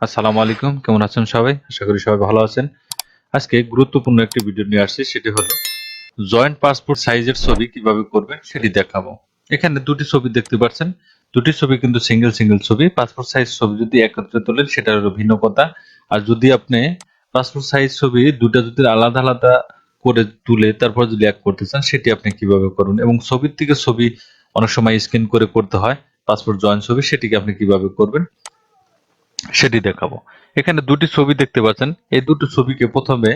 আসসালামু আলাইকুম, কেমন আছেন সবাই? আশা করি সবাই ভালো আছেন। আজকে গুরুত্বপূর্ণ একটি ভিডিও নিয়ে আসছি, সেটি হলো জয়েন্ট পাসপোর্ট সাইজের ছবি কিভাবে করবেন সেটি দেখাবো। এখানে দুটি ছবি দেখতে পাচ্ছেন। দুটি ছবি কিন্তু সিঙ্গেল সিঙ্গেল ছবি। পাসপোর্ট সাইজ ছবি যদি একত্রে তোলেন সেটা হলো ভিন্ন কথা। আর যদি আপনি পাসপোর্ট সাইজ ছবি দুটা যদি আলাদা আলাদা করে তুলে তারপর যদি এক করতে চান সেটি আপনি কিভাবে করুন, এবং ছবির থেকে ছবি অনেক সময় স্ক্যান করে করতে হয় পাসপোর্ট জয়েন্ট ছবি, সেটিকে আপনি কিভাবে করবেন সেটি দেখাবো। এখানে দুটি ছবি দেখতে পাচ্ছেন। এই দুটো ছবিকে প্রথমে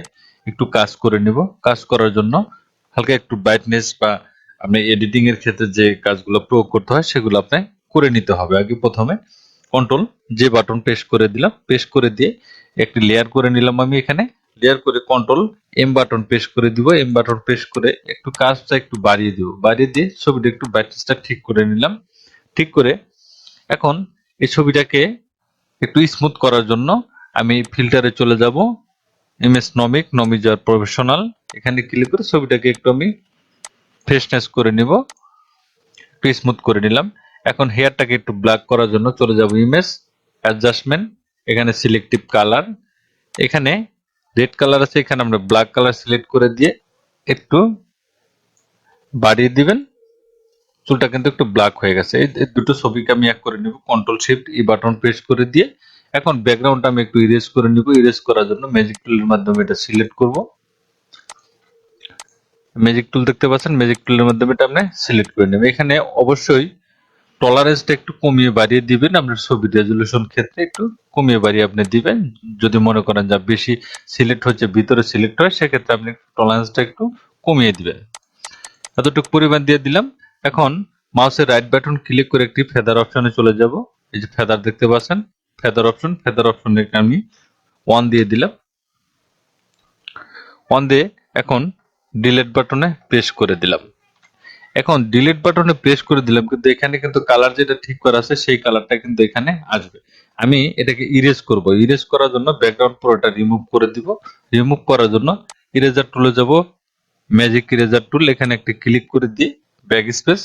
একটু কাজ করে নিব। কাজ করার জন্য হালকা একটু ব্রাইটনেস বা আপনি এডিটিং এর ক্ষেত্রে যে কাজগুলো প্রয়োগ করতে হয় সেগুলো আপনি করে নিতে হবে। আগে প্রথমে কন্ট্রোল যে বাটন প্রেস করে দিলাম, প্রেস করে দিয়ে একটি লেয়ার করে নিলাম। আমি এখানে লেয়ার করে কন্ট্রোল এম বাটন প্রেস করে দিব। এম বাটন প্রেস করে একটু কাজটা একটু বাড়িয়ে দিব, বাড়িয়ে দিয়ে ছবিটা একটু ব্রাইটনেসটা ঠিক করে নিলাম। ঠিক করে এখন এই ছবিটাকে একটু স্মুথ করার জন্য আমি ফিল্টারে চলে যাব। এমএস নমিক, নমিজার প্রফেশনাল, এখানে ক্লিক করে ছবিটাকে একটু আমি ফ্রেশনেস করে নিব, একটু স্মুথ করে নিলাম। এখন হেয়ারটাকে একটু ব্ল্যাক করার জন্য চলে যাব ইমেজ অ্যাডজাস্টমেন্ট, এখানে সিলেক্টিভ কালার, এখানে রেড কালার আছে, এখানে আমরা ব্ল্যাক কালার সিলেক্ট করে দিয়ে একটু বাড়িয়ে দিবেন। চুলটা কিন্তু একটু ব্ল্যাক হয়ে গেছে। এই দুটো ছবিকে আমি এক করে নিব, কন্ট্রোল শিফট ই বাটন প্রেস করে দিয়ে এখন ব্যাকগ্রাউন্ডটা আমি একটু ইরেজ করে নিব। ইরেজ করার জন্য ম্যাজিক টুলের মাধ্যমে এটা সিলেক্ট করব। ম্যাজিক টুল দেখতে পাচ্ছেন, ম্যাজিক টুলের মাধ্যমে এটা আপনি সিলেক্ট করে নেবেন। এখানে অবশ্যই টলারেন্সটা একটু কমিয়ে বাড়িয়ে দিবেন। আপনার ছবি রেজলিউশন ক্ষেত্রে একটু কমিয়ে বাড়িয়ে আপনি দিবেন। যদি মনে করেন যে বেশি সিলেক্ট হচ্ছে, ভিতরে সিলেক্ট হয়, সেক্ষেত্রে আপনি টলারেন্সটা একটু কমিয়ে দিবেন। এতটুকু পরিমাণ দিয়ে দিলাম। এখন মাউসের রাইট বাটন ক্লিক করে একটি ফেদার অপশনে চলে যাব। এই যে ফেদার দেখতে পাচ্ছেন, ফেদার অপশন, ফেদার অপশনে আমি 1 দিয়ে দিলাম। 1 দিয়ে এখন ডিলিট বাটনে প্রেস করে দিলাম। এখন ডিলিট বাটনে প্রেস করে দিলাম, কিন্তু এখানে কিন্তু কালার যেটা ঠিক করা আছে সেই কালারটা কিন্তু এখানে আসবে। আমি এটাকে ইরেজ করব। ইরেজ করার জন্য ব্যাকগ্রাউন্ড পুরোটা রিমুভ করে দিব। রিমুভ করার জন্য ইরেজার টুলে যাব, ম্যাজিক ইরেজার টুল, এখানে একটি ক্লিক করে দিয়ে ব্যাক স্পেস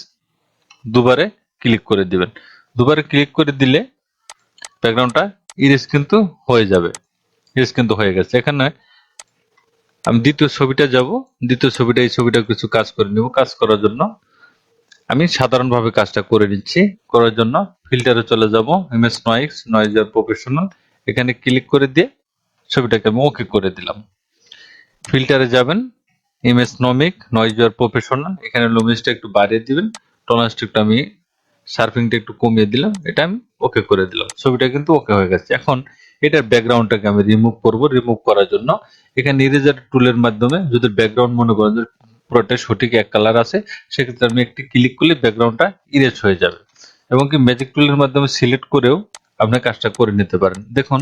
দুবারে ক্লিক করে দিবেন। দুবারে ক্লিক করে দিলে ব্যাকগ্রাউন্ডটা ইরেজ কিন্তু হয়ে যাবে। ইরেজ কিন্তু হয়ে গেছে। এখানে আমি দ্বিতীয় ছবিটা যাব। দ্বিতীয় ছবিটা, এই ছবিটা কিছু কাজ করে নিব। কাজ করার জন্য আমি সাধারণভাবে কাজটা করে নিচ্ছি। করার জন্য ফিল্টারে চলে যাব, ইমেজ নয়েজ, নয়েজার প্রফেশনাল, এখানে ক্লিক করে দিয়ে ছবিটাকে আমি ওকে করে দিলাম। ফিল্টারে যাবেন, ইমেজ নমিক, নয়েজার প্রফেশনাল, এখানে লুমিনেসটা একটু বাড়িয়ে দিবেন। টলারেন্সটা একটু আমি শার্পিংটা একটু কমিয়ে দিলাম। এটা আমি ওকে করে দিলাম। ছবিটা কিন্তু ওকে হয়ে গেছে। এখন এটার ব্যাকগ্রাউন্ডটাকে আমি রিমুভ করব। রিমুভ করার জন্য এখানে ইরেজার টুলের মাধ্যমে, যদি ব্যাকগ্রাউন্ড মনে করেন যে পুরোটা সঠিক এক কালার আছে, সেক্ষেত্রে আমি একটি ক্লিক করলে ব্যাকগ্রাউন্ডটা ইরেজ হয়ে যাবে। এবং কি ম্যাজিক টুলের মাধ্যমে সিলেক্ট করেও আপনি কাজটা করে নিতে পারেন। দেখুন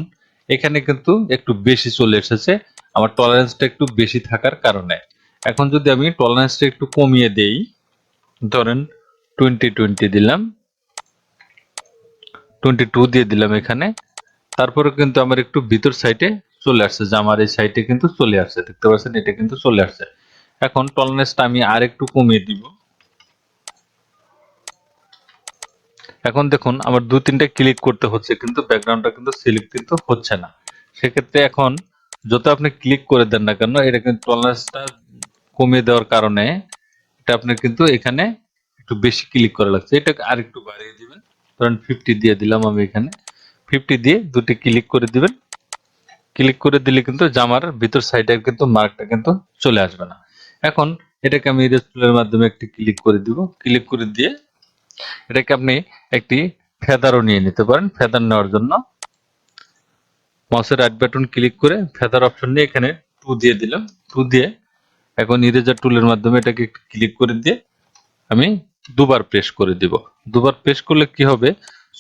এখানে কিন্তু একটু বেশি চলে এসেছে, আমার টলারেন্সটা একটু বেশি থাকার কারণে। এখন যদি আমি টলারেন্সটা একটু কমিয়ে দেই, ধরেন 20 দিলাম, 22 দিয়ে দিলাম এখানে, তারপরে কিন্তু আমার একটু ভিতর সাইডে চলে আসছে, যে আমার এই সাইডে কিন্তু চলে আসছে, দেখতে পাচ্ছেন এটা কিন্তু চলে আসছে। এখন টলারেন্সটা আমি আর একটু কমিয়ে দিব। এখন দেখুন আমার 2-3টা ক্লিক করতে হচ্ছে, কিন্তু ব্যাকগ্রাউন্ডটা কিন্তু সিলেক্ট কিন্তু হচ্ছে না। সেক্ষেত্রে এখন যত আপনি ক্লিক করে দেন না কেন, এটা কিন্তু টলারেন্সটা কমিয়ে দেওয়ার কারণে এটা আপনার কিন্তু এখানে একটু বেশি ক্লিক করা লাগছে। এটাকে আর একটু বাড়িয়ে দিবেন, ধরেন 50 দিয়ে দিলাম আমি এখানে। 50 দিয়ে দুটি ক্লিক করে দিবেন। ক্লিক করে দিলে কিন্তু জামার ভিতর সাইডে কিন্তু মার্কটা কিন্তু চলে আসবে না। এখন এটাকে আমি ইরেজ টুলের মাধ্যমে একটি ক্লিক করে দিব। ক্লিক করে দিয়ে এটাকে আপনি একটি ফেদারও নিয়ে নিতে পারেন। ফেদার নেওয়ার জন্য মাউসের রাইট বাটন ক্লিক করে ফেদার অপশন নিয়ে এখানে 2 দিয়ে দিলাম। 2 দিয়ে এখন ইরেজার টুলের মাধ্যমে এটাকে ক্লিক করে দিয়ে আমি দুবার প্রেস করে দিব। দুবার প্রেস করলে কি হবে,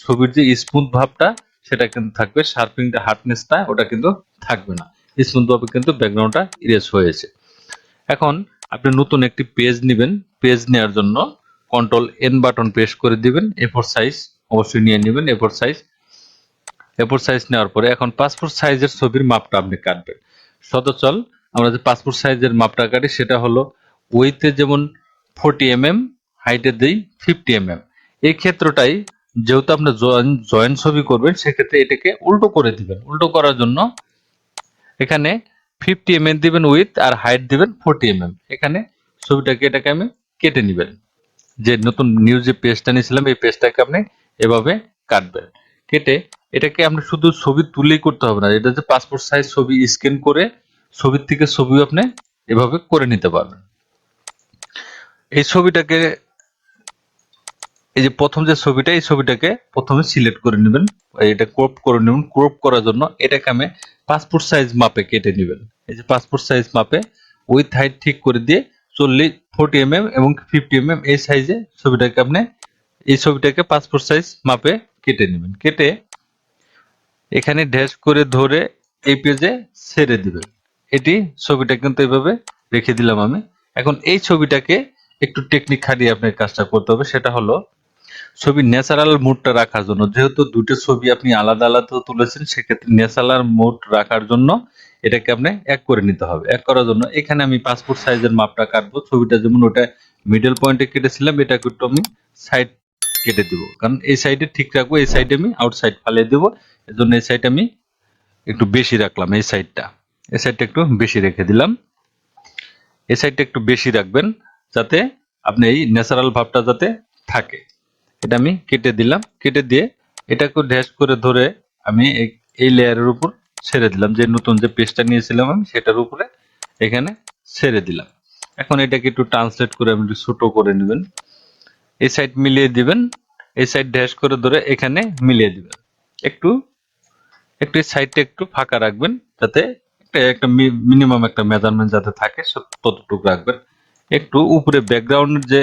ছবির যে স্মুথ ভাবটা সেটা কিন্তু থাকবে, শার্পিংটা, হার্ডনেসটা ওটা কিন্তু থাকবে না। স্মুথ ভাবে কিন্তু ব্যাকগ্রাউন্ডটা ইরেজ হয়েছে। এখন আপনি নতুন একটি পেজ নেবেন। পেজ নেওয়ার জন্য কন্ট্রোল এন বাটন প্রেস করে দিবেন। এ4 সাইজ অবশ্যই নিয়ে নেবেন, এ4 সাইজ। এ4 সাইজ নেওয়ার পরে এখন পাসপোর্ট সাইজের ছবির মাপটা আপনি কাটবেন। সদচল আমরা যে পাসপোর্ট সাইজের মাপটা কাটি সেটা হলো উইথে যেমন 40 mm, হাইটে দেই 50 mm। এই ক্ষেত্রটাই যেহেতু আপনি জয়েন্ট ছবি করবেন সেক্ষেত্রে এটাকে উল্টো করে দিবেন। উল্টো করার জন্য এখানে 50 mm দিবেন উইথ, আর হাইট দিবেন 40 mm। এখানে ছবিটাকে এটাকে আমি কেটে নিবেন। যে নতুন নিউ যে পেজটা নিয়েছিলাম এই পেজটাকে আপনি এভাবে কাটবেন। কেটে এটাকে আপনি শুধু ছবি তুলেই করতে হবে না, এটা যে পাসপোর্ট সাইজ ছবি স্ক্যান করে ছবির থেকে ছবিও আপনি এভাবে করে নিতে পারবেন। এই ছবিটাকে, এই যে প্রথম যে ছবিটা, এই ছবিটাকে প্রথমে সিলেক্ট করে নেবেন, এটা ক্রপ করে নেবেন। ক্রপ করার জন্য এটাকে আমি পাসপোর্ট সাইজ মাপে কেটে নেবেন। এই যে পাসপোর্ট সাইজ মাপে উইথ হাইট ঠিক করে দিয়ে 40 mm এবং 50 mm এই সাইজে ছবিটাকে আপনি, এই ছবিটাকে পাসপোর্ট সাইজ মাপে কেটে নেবেন। কেটে এখানে ড্যাশ করে ধরে এই পেজে ছেড়ে দিবেন। এটি ছবিটা কিন্তু এইভাবে রেখে দিলাম আমি। এখন এই ছবিটাকে একটু টেকনিক খাটিয়ে আপনার কাজটা করতে হবে, সেটা হলো ছবির ন্যাচারাল মুডটা রাখার জন্য। যেহেতু দুটো ছবি আপনি আলাদা আলাদা তুলেছেন, সেক্ষেত্রে ন্যাচারাল মুড রাখার জন্য এটাকে আপনি এক করে নিতে হবে। এক করার জন্য এখানে আমি পাসপোর্ট সাইজের মাপটা কাটবো। ছবিটা যেমন ওটা মিডল পয়েন্টে কেটেছিলাম, এটাকে একটু আমি সাইড কেটে দেবো, কারণ এই সাইডে ঠিক রাখবো, এই সাইডে আমি আউটসাইড ফালিয়ে দেবো। এর জন্য এই সাইড আমি একটু বেশি রাখলাম। এই সাইডটা একটু বেশি রেখে দিলাম। এই সাইডটা একটু বেশি রাখবেন যাতে আপনি এই ন্যাচারাল ভাবটা যাতে থাকে। এটা আমি কেটে দিলাম। কেটে দিয়ে এটাকে ড্যাশ করে ধরে আমি এই লেয়ারের উপর ছেড়ে দিলাম। যে নতুন যে পেজটা নিয়েছিলাম আমি সেটার উপরে এখানে ছেড়ে দিলাম। এখন এটাকে একটু ট্রান্সলেট করে আপনি ছোট করে নেবেন। এই সাইড মিলিয়ে দিবেন, এই সাইড ড্যাশ করে ধরে এখানে মিলিয়ে দিবেন। একটু একটু এই সাইডটা একটু ফাঁকা রাখবেন যাতে একটা মিনিমাম একটা মেজারমেন্ট যাতে থাকে ততটুকু রাখবেন। একটু উপরে ব্যাকগ্রাউন্ডের যে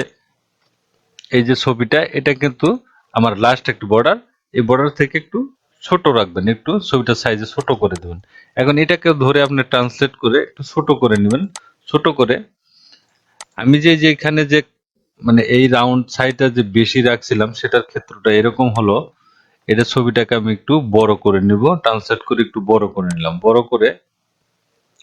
এই যে ছবিটা, এটা কিন্তু আমার লাস্ট একটু বর্ডার, এই বর্ডার থেকে একটু ছোট রাখবেন, একটু ছবিটা সাইজে ছোট করে দেবেন। এখন এটাকে ধরে আপনি ট্রান্সলেট করে একটু ছোট করে নেবেন। ছোট করে আমি যে যে এখানে যে মানে এই রাউন্ড সাইডটা যে বেশি রাখছিলাম সেটার ক্ষেত্রটা এরকম হলো। এটা ছবিটাকে আমি একটু বড় করে নিব, ট্রান্সলেট করে একটু বড় করে নিলাম। বড় করে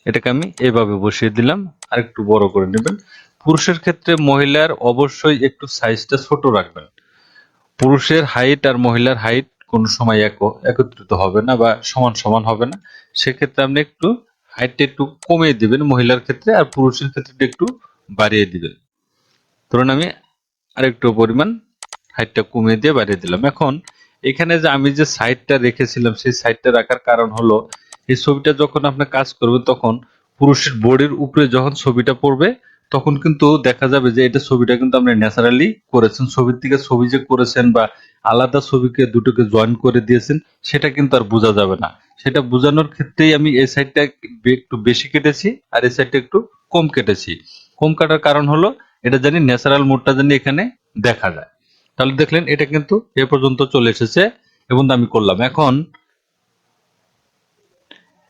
এটাকে আমি এভাবে বসিয়ে দিলাম, আর একটু বড় করে নেবেন। পুরুষের ক্ষেত্রে মহিলার অবশ্যই একটু সাইজটা ছোট রাখবেন। পুরুষের হাইট আর মহিলার হাইট কোনো সময় একত্রিত হবে না বা সমান সমান হবে না। সেক্ষেত্রে আপনি একটু হাইটটা একটু কমিয়ে দিবেন মহিলার ক্ষেত্রে, আর পুরুষের ক্ষেত্রে একটু বাড়িয়ে দিবেন। ধরুন আমি আরেকটু পরিমাণ হাইটটা কমিয়ে দিয়ে বাড়িয়ে দিলাম। এখন এখানে যে আমি যে সাইডটা রেখেছিলাম সেই সাইডটা রাখার কারণ হলো, এই ছবিটা যখন আপনি কাজ করবেন তখন পুরুষের বডির উপরে যখন ছবিটা পড়বে তখন কিন্তু দেখা যাবে যে এটা ছবিটা কিন্তু আপনি ন্যাচারালি করেছেন। ছবির থেকে ছবি যে করেছেন বা আলাদা ছবিকে দুটোকে জয়েন করে দিয়েছেন সেটা কিন্তু আর বোঝা যাবে না। সেটা বোঝানোর ক্ষেত্রেই আমি এই সাইডটা একটু বেশি কেটেছি আর এই সাইডটা একটু কম কেটেছি। কম কাটার কারণ হলো এটা জানি ন্যাচারাল মোডটা জানি এখানে দেখা যায়। তাহলে দেখলেন এটা কিন্তু এ পর্যন্ত চলে এসেছে এবং আমি করলাম।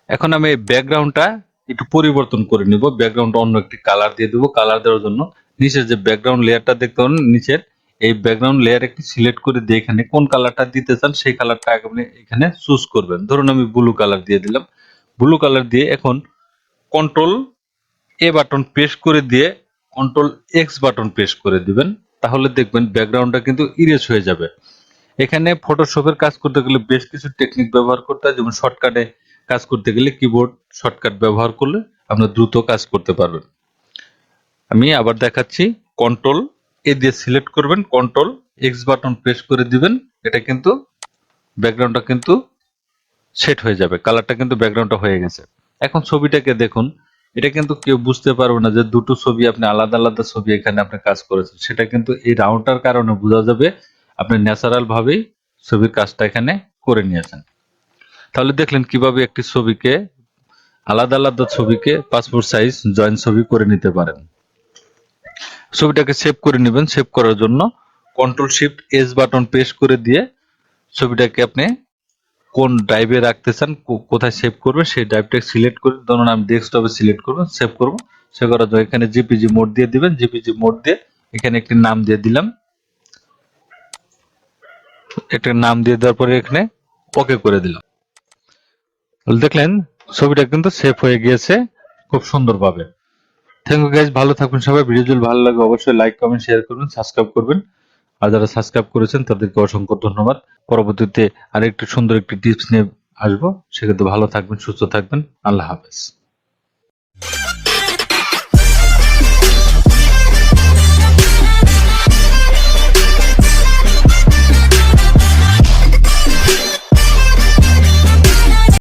এখন আমি ব্যাকগ্রাউন্ডটা একটু পরিবর্তন করে নিব। ব্যাকগ্রাউন্ডটা অন্য একটি কালার দিয়ে দেবো। কালার দেওয়ার জন্য নিচের যে ব্যাকগ্রাউন্ড লেয়ারটা দেখতে পারেন, নিচের এই ব্যাকগ্রাউন্ড লেয়ার একটি সিলেক্ট করে দিয়ে এখানে কোন কালারটা দিতে চান সেই কালারটা আপনি এখানে চুজ করবেন। ধরুন আমি ব্লু কালার দিয়ে দিলাম। ব্লু কালার দিয়ে এখন কন্ট্রোল এ বাটন প্রেস করে দিয়ে কন্ট্রোল এক্স বাটন প্রেস করে দিবেন। তাহলে দেখবেন ব্যাকগ্রাউন্ডটা কিন্তু ইরেজ হয়ে যাবে। এখানে ফটোশপের কাজ করতে গেলে বেশ কিছু টেকনিক ব্যবহার করতে হয়, যেমন শর্টকাটে কাজ করতে গেলে কিবোর্ড শর্টকাট ব্যবহার করলে আপনারা দ্রুত কাজ করতে পারবেন। আমি আবার দেখাচ্ছি, কন্ট্রোল এ দিয়ে সিলেক্ট করবেন, কন্ট্রোল এক্স বাটন প্রেস করে দিবেন। এটা কিন্তু ব্যাকগ্রাউন্ডটা কিন্তু সেট হয়ে যাবে, কালারটা কিন্তু ব্যাকগ্রাউন্ডটা হয়ে গেছে। এখন ছবিটাকে দেখুন, এটা কিন্তু কেউ বুঝতে পারবে না যে দুটো ছবি আপনি আলাদা আলাদা ছবি এখানে আপনি কাজ করেছেন। সেটা কিন্তু এই রাউন্ডটার কারণে বোঝা যাবে আপনি ন্যাচারাল ভাবেই ছবির কাজটা এখানে করে নিয়েছেন। তাহলে দেখলেন কিভাবে একটি ছবিকে আলাদা আলাদা ছবিকে পাসপোর্ট সাইজ জয়েন্ট ছবি করে নিতে পারেন। ছবিটাকে সেভ করে নেবেন। সেভ করার জন্য control shift S button press করে দিয়ে ছবিটাকে আপনি কোন ড্রাইভে রাখতে চান, কোথায় সেভ করবে সেই ড্রাইভটা সিলেক্ট করে, ধরুন আমি ডেস্কটপে সিলেক্ট করব, সেভ করব। সেভ করার জন্য এখানে জিপিজি মোড দিয়ে দিবেন। জিপিজি মোড দিয়ে এখানে একটি নাম দিয়ে দিলাম। একটা নাম দিয়ে দেওয়ার পরে এখানে ওকে করে দিলাম। দেখলেন ছবিটা কিন্তু সেভ হয়ে গিয়েছে খুব সুন্দরভাবে। থ্যাংক ইউ গাইজ, ভালো থাকবেন সবাই। ভিডিও যদি ভালো লাগে অবশ্যই লাইক কমেন্ট শেয়ার করবেন, সাবস্ক্রাইব করবেন। আর যারা সাবস্ক্রাইব করেছেন তাদেরকে অসংখ্য ধন্যবাদ। পরবর্তীতে আরেকটি সুন্দর একটি টিপস নিয়ে আসবো। সেক্ষেত্রে ভালো থাকবেন, সুস্থ থাকবেন। আল্লাহ হাফেজ।